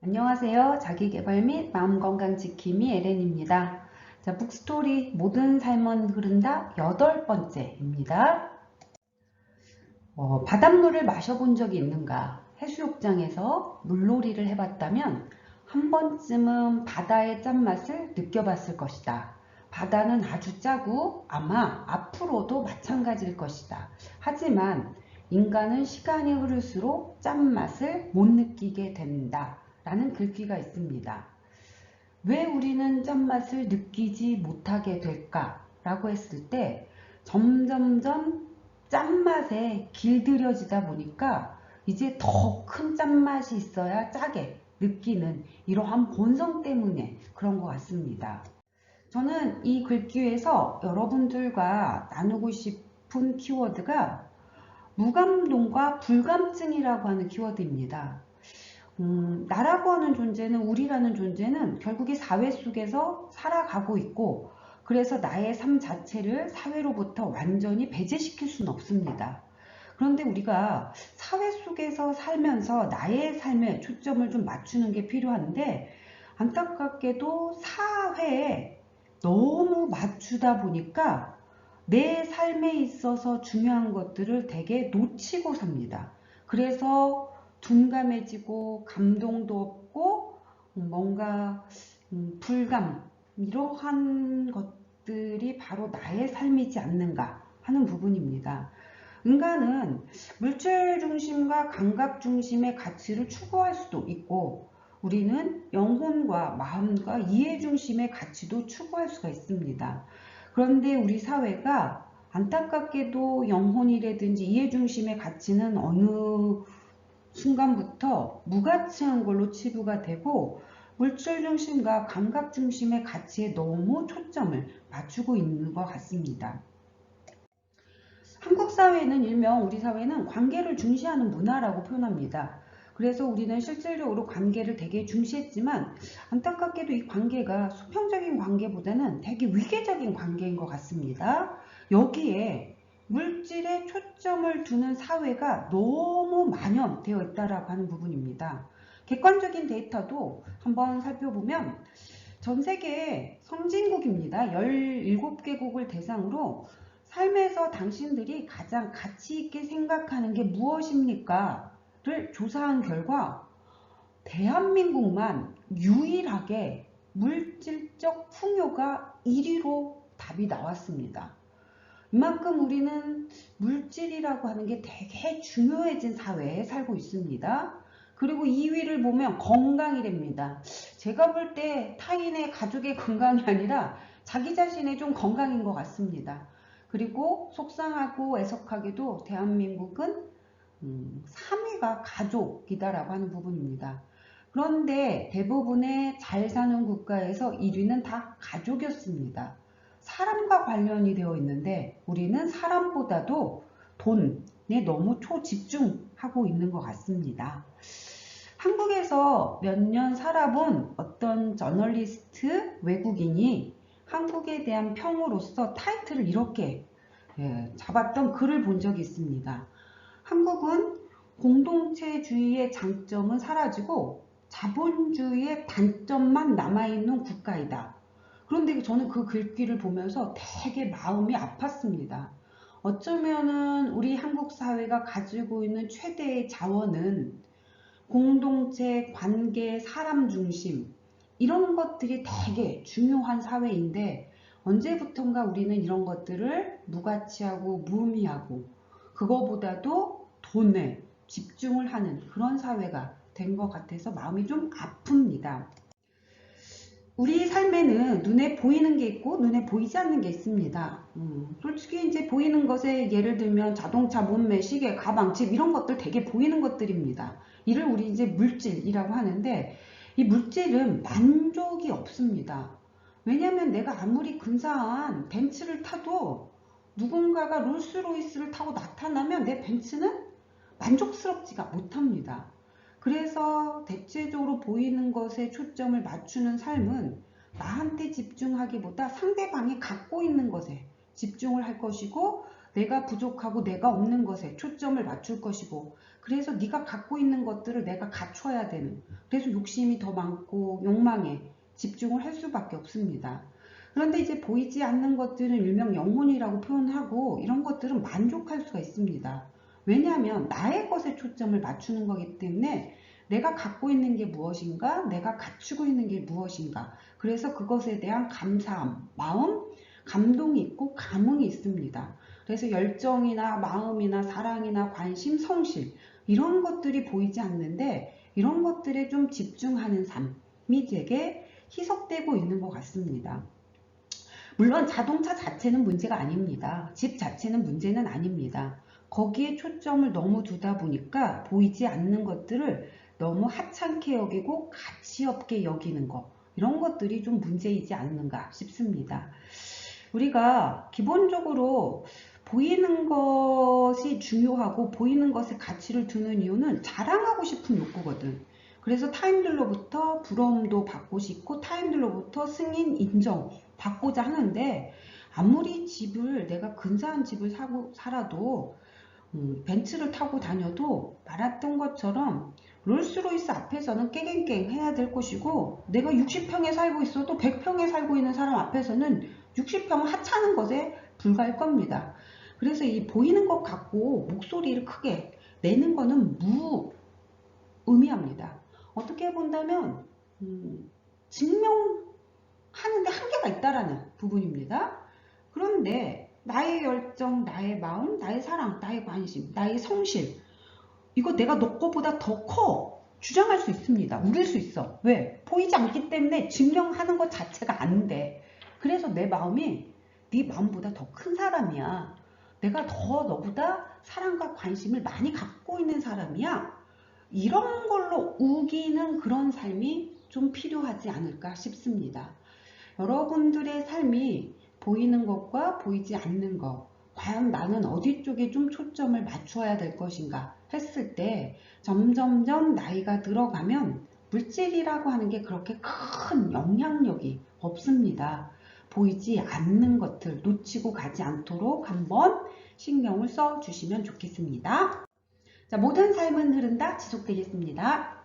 안녕하세요. 자기계발 및 마음건강 지킴이 에렌입니다. 자, 북스토리 모든 삶은 흐른다 8번째입니다. 바닷물을 마셔본 적이 있는가? 해수욕장에서 물놀이를 해봤다면 한 번쯤은 바다의 짠맛을 느껴봤을 것이다. 바다는 아주 짜고 아마 앞으로도 마찬가지일 것이다. 하지만 인간은 시간이 흐를수록 짠맛을 못 느끼게 된다. 라는 글귀가 있습니다. 왜 우리는 짠맛을 느끼지 못하게 될까? 라고 했을 때 점점점 짠맛에 길들여지다 보니까 이제 더 큰 짠맛이 있어야 짜게 느끼는 이러한 본성 때문에 그런 것 같습니다. 저는 이 글귀에서 여러분들과 나누고 싶은 키워드가 무감동과 불감증이라고 하는 키워드입니다. 나라고 하는 존재는, 우리라는 존재는 결국에 사회 속에서 살아가고 있고, 그래서 나의 삶 자체를 사회로부터 완전히 배제시킬 수는 없습니다. 그런데 우리가 사회 속에서 살면서 나의 삶에 초점을 좀 맞추는 게 필요한데, 안타깝게도 사회에 너무 맞추다 보니까 내 삶에 있어서 중요한 것들을 되게 놓치고 삽니다. 그래서 둔감해지고 감동도 없고 뭔가 불감 이러한 것들이 바로 나의 삶이지 않는가 하는 부분입니다. 인간은 물질 중심과 감각 중심의 가치를 추구할 수도 있고 우리는 영혼과 마음과 이해 중심의 가치도 추구할 수가 있습니다. 그런데 우리 사회가 안타깝게도 영혼이라든지 이해 중심의 가치는 어느 순간부터 무가치한 걸로 치부가 되고 물질 중심과 감각 중심의 가치에 너무 초점을 맞추고 있는 것 같습니다. 한국 사회는 일명 우리 사회는 관계를 중시하는 문화라고 표현합니다. 그래서 우리는 실질적으로 관계를 되게 중시했지만 안타깝게도 이 관계가 수평적인 관계보다는 되게 위계적인 관계인 것 같습니다. 여기에 물질에 초점을 두는 사회가 너무 만연되어 있다라고 하는 부분입니다. 객관적인 데이터도 한번 살펴보면 전 세계 선진국입니다. 17개국을 대상으로 삶에서 당신들이 가장 가치 있게 생각하는 게 무엇입니까? 를 조사한 결과 대한민국만 유일하게 물질적 풍요가 1위로 답이 나왔습니다. 이만큼 우리는 물질이라고 하는 게 되게 중요해진 사회에 살고 있습니다. 그리고 2위를 보면 건강이랍니다. 제가 볼 때 타인의 가족의 건강이 아니라 자기 자신의 좀 건강인 것 같습니다. 그리고 속상하고 애석하게도 대한민국은 3위가 가족이다라고 하는 부분입니다. 그런데 대부분의 잘 사는 국가에서 1위는 다 가족이었습니다. 사람과 관련이 되어 있는데 우리는 사람보다도 돈에 너무 초집중하고 있는 것 같습니다. 한국에서 몇 년 살아본 어떤 저널리스트 외국인이 한국에 대한 평으로서 타이틀을 이렇게 잡았던 글을 본 적이 있습니다. 한국은 공동체주의의 장점은 사라지고 자본주의의 단점만 남아있는 국가이다. 그런데 저는 그 글귀를 보면서 되게 마음이 아팠습니다. 어쩌면은 우리 한국 사회가 가지고 있는 최대의 자원은 공동체, 관계, 사람 중심 이런 것들이 되게 중요한 사회인데 언제부턴가 우리는 이런 것들을 무가치하고 무의미하고 그거보다도 돈에 집중을 하는 그런 사회가 된 것 같아서 마음이 좀 아픕니다. 우리 삶에는 눈에 보이는 게 있고 눈에 보이지 않는 게 있습니다. 솔직히 이제 보이는 것에 예를 들면 자동차, 몸매, 시계, 가방, 집 이런 것들 되게 보이는 것들입니다. 이를 우리 이제 물질이라고 하는데 이 물질은 만족이 없습니다. 왜냐하면 내가 아무리 근사한 벤츠를 타도 누군가가 롤스로이스를 타고 나타나면 내 벤츠는 만족스럽지가 못합니다. 그래서 대체적으로 보이는 것에 초점을 맞추는 삶은 나한테 집중하기보다 상대방이 갖고 있는 것에 집중을 할 것이고 내가 부족하고 내가 없는 것에 초점을 맞출 것이고, 그래서 네가 갖고 있는 것들을 내가 갖춰야 되는, 그래서 욕심이 더 많고 욕망에 집중을 할 수밖에 없습니다. 그런데 이제 보이지 않는 것들은 일명 영혼이라고 표현하고, 이런 것들은 만족할 수가 있습니다. 왜냐하면 나의 것에 초점을 맞추는 거기 때문에 내가 갖고 있는 게 무엇인가, 내가 갖추고 있는 게 무엇인가, 그래서 그것에 대한 감사함, 마음, 감동이 있고 감흥이 있습니다. 그래서 열정이나 마음이나 사랑이나 관심, 성실, 이런 것들이 보이지 않는데 이런 것들에 좀 집중하는 삶이 되게 희석되고 있는 것 같습니다. 물론 자동차 자체는 문제가 아닙니다. 집 자체는 문제는 아닙니다. 거기에 초점을 너무 두다 보니까 보이지 않는 것들을 너무 하찮게 여기고 가치 없게 여기는 것, 이런 것들이 좀 문제이지 않는가 싶습니다. 우리가 기본적으로 보이는 것이 중요하고 보이는 것에 가치를 두는 이유는 자랑하고 싶은 욕구거든. 그래서 타인들로부터 부러움도 받고 싶고 타인들로부터 승인, 인정 받고자 하는데, 아무리 집을 내가 근사한 집을 사고 살아도 벤츠를 타고 다녀도 말했던 것처럼 롤스로이스 앞에서는 깨갱깽 해야 될 것이고, 내가 60평에 살고 있어도 100평에 살고 있는 사람 앞에서는 60평은 하찮은 것에 불과할 겁니다. 그래서 이 보이는 것 갖고 목소리를 크게 내는 거는 무의미합니다. 어떻게 본다면 증명하는데 한계가 있다라는 부분입니다. 그런데 나의 열정, 나의 마음, 나의 사랑, 나의 관심, 나의 성실, 이거 내가 너 거보다 더 커 주장할 수 있습니다. 우길 수 있어. 왜? 보이지 않기 때문에 증명하는 것 자체가 안 돼. 그래서 내 마음이 네 마음보다 더 큰 사람이야. 내가 더 너보다 사랑과 관심을 많이 갖고 있는 사람이야. 이런 걸로 우기는 그런 삶이 좀 필요하지 않을까 싶습니다. 여러분들의 삶이 보이는 것과 보이지 않는 것, 과연 나는 어디 쪽에 좀 초점을 맞춰야 될 것인가 했을 때 점점점 나이가 들어가면 물질이라고 하는 게 그렇게 큰 영향력이 없습니다. 보이지 않는 것들 놓치고 가지 않도록 한번 신경을 써 주시면 좋겠습니다. 자, 모든 삶은 흐른다 지속되겠습니다.